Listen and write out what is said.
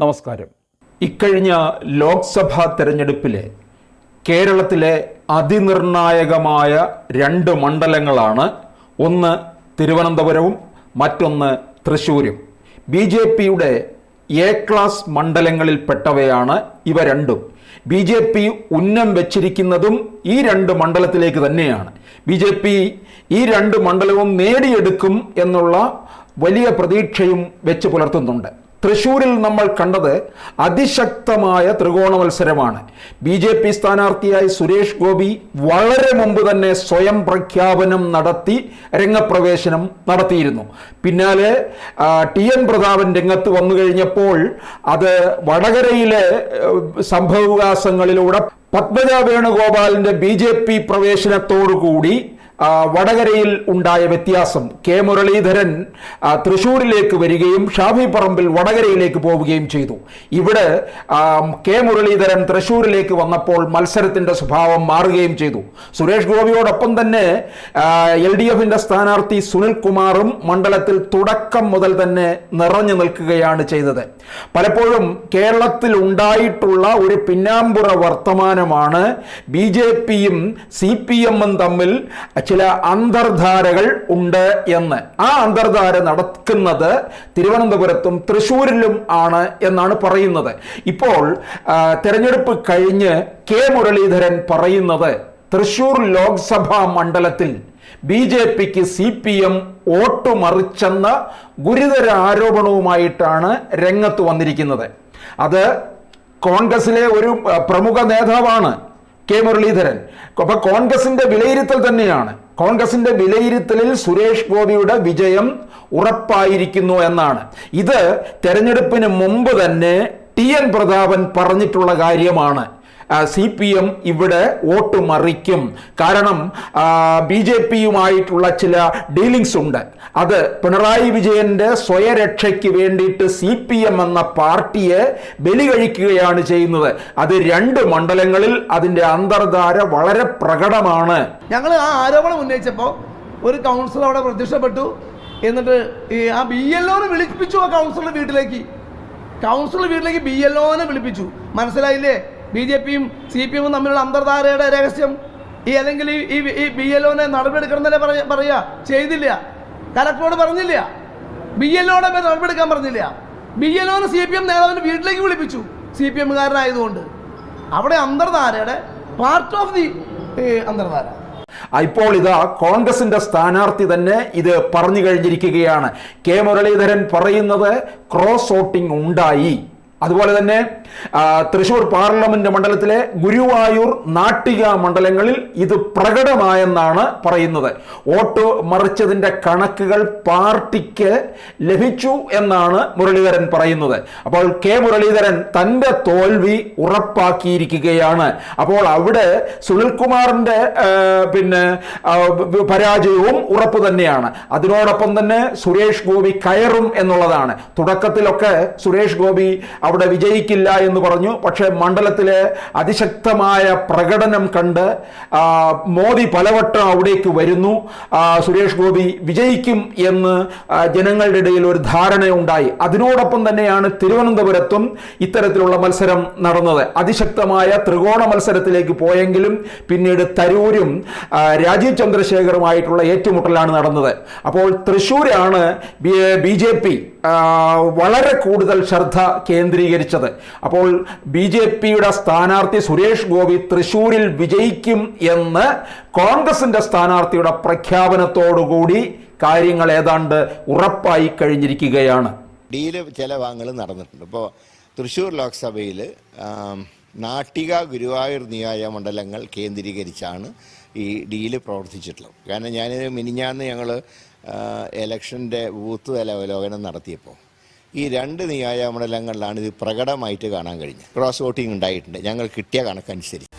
നമസ്കാരം. ഇക്കഴിഞ്ഞ ലോക്സഭാ തെരഞ്ഞെടുപ്പിലെ കേരളത്തിലെ അതിനിർണായകമായ 2 മണ്ഡലങ്ങളാണ്. ഒന്ന് തിരുവനന്തപുരവും മറ്റൊന്ന് തൃശ്ശൂരും. BJPയുടെ എ ക്ലാസ് മണ്ഡലങ്ങളിൽപ്പെട്ടവയാണ് ഇവ രണ്ടും. BJP ഉന്നം വെച്ചിരിക്കുന്നതും ഈ 2 മണ്ഡലത്തിലേക്ക് തന്നെയാണ്. BJP ഈ 2 മണ്ഡലവും നേടിയെടുക്കും എന്നുള്ള വലിയ പ്രതീക്ഷയും വെച്ച് പുലർത്തുന്നുണ്ട്. തൃശ്ശൂരിൽ നമ്മൾ കണ്ടത് അതിശക്തമായ ത്രികോണ മത്സരമാണ്. BJP സ്ഥാനാർത്ഥിയായി സുരേഷ് ഗോപി വളരെ മുമ്പ് തന്നെ സ്വയം പ്രഖ്യാപനം നടത്തി രംഗപ്രവേശനം നടത്തിയിരുന്നു. പിന്നാലെ TN പ്രതാപൻ രംഗത്ത് വന്നു കഴിഞ്ഞപ്പോൾ അത് വടകരയിലെ സംഭവവികാസങ്ങളിലൂടെ പത്മജ വേണുഗോപാലിൻ്റെ BJP പ്രവേശനത്തോടുകൂടി വടകരയിൽ ഉണ്ടായ വ്യത്യാസം, കെ മുരളീധരൻ തൃശ്ശൂരിലേക്ക് വരികയും ഷാഫി പറമ്പിൽ വടകരയിലേക്ക് പോവുകയും ചെയ്തു. ഇവിടെ കെ മുരളീധരൻ തൃശ്ശൂരിലേക്ക് വന്നപ്പോൾ മത്സരത്തിൻ്റെ സ്വഭാവം മാറുകയും ചെയ്തു. സുരേഷ് ഗോപിയോടൊപ്പം തന്നെ LDFിൻ്റെ സ്ഥാനാർത്ഥി സുനിൽ കുമാറും മണ്ഡലത്തിൽ തുടക്കം മുതൽ തന്നെ നിറഞ്ഞു നിൽക്കുകയാണ് ചെയ്തത്. പലപ്പോഴും കേരളത്തിൽ ഉണ്ടായിട്ടുള്ള ഒരു പിന്നാമ്പുറ വർത്തമാനമാണ് BJPയും CPMും തമ്മിൽ ചില അന്തർധാരകൾ ഉണ്ട് എന്ന്. ആ അന്തർധാര നടക്കുന്നത് തിരുവനന്തപുരത്തും തൃശ്ശൂരിലും ആണ് എന്നാണ് പറയുന്നത്. ഇപ്പോൾ തെരഞ്ഞെടുപ്പ് കഴിഞ്ഞ് കെ മുരളീധരൻ പറയുന്നത് തൃശ്ശൂർ ലോക്സഭാ മണ്ഡലത്തിൽ BJPക്ക് CPM വോട്ട് മറിച്ചെന്ന ഗുരുതര ആരോപണവുമായിട്ടാണ് രംഗത്ത് വന്നിരിക്കുന്നത്. അത് കോൺഗ്രസിലെ ഒരു പ്രമുഖ നേതാവാണ് കെ മുരളീധരൻ. അപ്പോൾ കോൺഗ്രസിന്റെ വിലയിരുത്തൽ തന്നെയാണ്. കോൺഗ്രസിന്റെ വിലയിരുത്തലിൽ സുരേഷ് ഗോപിയുടെ വിജയം ഉറപ്പായിരിക്കുന്നു എന്നാണ്. ഇത് തെരഞ്ഞെടുപ്പിന് മുമ്പ് തന്നെ TN പ്രതാപൻ പറഞ്ഞിട്ടുള്ള കാര്യമാണ്. CPM ഇവിടെ വോട്ട് മറിക്കും. കാരണം BJPയുമായിട്ടുള്ള ചില ഡീലിങ്സ് ഉണ്ട്. അത് പിണറായി വിജയന്റെ സ്വയരക്ഷയ്ക്ക് വേണ്ടിയിട്ട് CPM എന്ന പാർട്ടിയെ ബലി കഴിക്കുകയാണ് ചെയ്യുന്നത്. അത് 2 മണ്ഡലങ്ങളിൽ അതിൻ്റെ അന്തർധാര വളരെ പ്രകടമാണ്. ഞങ്ങൾ ആ ആരോപണം ഉന്നയിച്ചപ്പോൾ ഒരു കൗൺസിലർ അവിടെ പ്രത്യക്ഷപ്പെട്ടു. എന്നിട്ട് ആ BLOനെ വിളിപ്പിച്ചു. ആ കൗൺസിലർ വീട്ടിലേക്ക് BLOനെ വിളിപ്പിച്ചു. മനസ്സിലായില്ലേ BJPയും CPMും തമ്മിലുള്ള അന്തർധാരയുടെ രഹസ്യം? അല്ലെങ്കിൽ ഈ BLOനെ നടപടിയെടുക്കണമെന്നല്ലേ പറയാ? ചെയ്തില്ല. കലക്ടറോട് പറഞ്ഞില്ല. BLOയുടെ പേര് നടപടിയെടുക്കാൻ പറഞ്ഞില്ല. BLOനെ CPM നേതാവിന്റെ വീട്ടിലേക്ക് വിളിപ്പിച്ചു, CPMകാരനായതുകൊണ്ട്. അവിടെ അന്തർധാരയുടെ പാർട്ട് ഓഫ് ദി അന്തർധാര. ഇപ്പോൾ ഇതാ കോൺഗ്രസിന്റെ സ്ഥാനാർത്ഥി തന്നെ ഇത് പറഞ്ഞു കഴിഞ്ഞിരിക്കുകയാണ്. കെ മുരളീധരൻ പറയുന്നത് ക്രോസ് വോട്ടിംഗ് ഉണ്ടായി. അതുപോലെ തന്നെ തൃശ്ശൂർ പാർലമെന്റ് മണ്ഡലത്തിലെ ഗുരുവായൂർ നാട്ടിക മണ്ഡലങ്ങളിൽ ഇത് പ്രകടമായെന്നാണ് പറയുന്നത്. വോട്ട് മറിച്ചതിൻ്റെ കണക്കുകൾ പാർട്ടിക്ക് ലഭിച്ചു എന്നാണ് മുരളീധരൻ പറയുന്നത്. അപ്പോൾ കെ മുരളീധരൻ തൻ്റെ തോൽവി ഉറപ്പാക്കിയിരിക്കുകയാണ്. അപ്പോൾ അവിടെ സുനിൽകുമാറിൻ്റെ പരാജയവും ഉറപ്പ് തന്നെയാണ്. അതിനോടൊപ്പം തന്നെ സുരേഷ് ഗോപി കയറും എന്നുള്ളതാണ്. തുടക്കത്തിലൊക്കെ സുരേഷ് ഗോപി അവിടെ വിജയിക്കില്ല എന്ന് പറഞ്ഞു. പക്ഷേ മണ്ഡലത്തിലെ അതിശക്തമായ പ്രകടനം കണ്ട് മോദി പലവട്ടം അവിടേക്ക് വരുന്നു. സുരേഷ് ഗോപി വിജയിക്കും എന്ന് ജനങ്ങളുടെ ഇടയിൽ ഒരു ധാരണയുണ്ടായി. അതിനോടൊപ്പം തന്നെയാണ് തിരുവനന്തപുരത്തും ഇത്തരത്തിലുള്ള മത്സരം നടന്നത്. അതിശക്തമായ ത്രികോണ മത്സരത്തിലേക്ക് പോയെങ്കിലും പിന്നീട് തരൂരും രാജീവ് ചന്ദ്രശേഖറുമായിട്ടുള്ള ഏറ്റുമുട്ടലാണ് നടന്നത്. അപ്പോൾ തൃശ്ശൂരാണ് BJP വളരെ കൂടുതൽ ശ്രദ്ധ കേന്ദ്രീകരിച്ചത്. അപ്പോൾ BJPയുടെ സ്ഥാനാർത്ഥി സുരേഷ് ഗോപി തൃശ്ശൂരിൽ വിജയിക്കും എന്ന് കോൺഗ്രസിന്റെ സ്ഥാനാർത്ഥിയുടെ പ്രഖ്യാപനത്തോടുകൂടി കാര്യങ്ങൾ ഏതാണ്ട് ഉറപ്പായി കഴിഞ്ഞിരിക്കുകയാണ്. ഡീല് ചില വാങ്ങൽ നടന്നിട്ടുണ്ട്. ഇപ്പോൾ തൃശ്ശൂർ ലോക്സഭയിൽ നാട്ടിക ഗുരുവായൂർ നിയോജക മണ്ഡലങ്ങൾ കേന്ദ്രീകരിച്ചാണ് ഈ ഡീല് പ്രവർത്തിച്ചിട്ടുള്ളത്. കാരണം മിനിഞ്ഞാന്ന് ഞങ്ങൾ ഇലക്ഷൻ്റെ ബൂത്ത് തല അവലോകനം നടത്തിയപ്പോൾ ഈ 2 നിയോജക മണ്ഡലങ്ങളിലാണ് ഇത് പ്രകടമായിട്ട് കാണാൻ കഴിഞ്ഞത്. ക്രോസ് വോട്ടിംഗ് ഉണ്ടായിട്ടുണ്ട് ഞങ്ങൾ കിട്ടിയ കണക്കനുസരിച്ച്.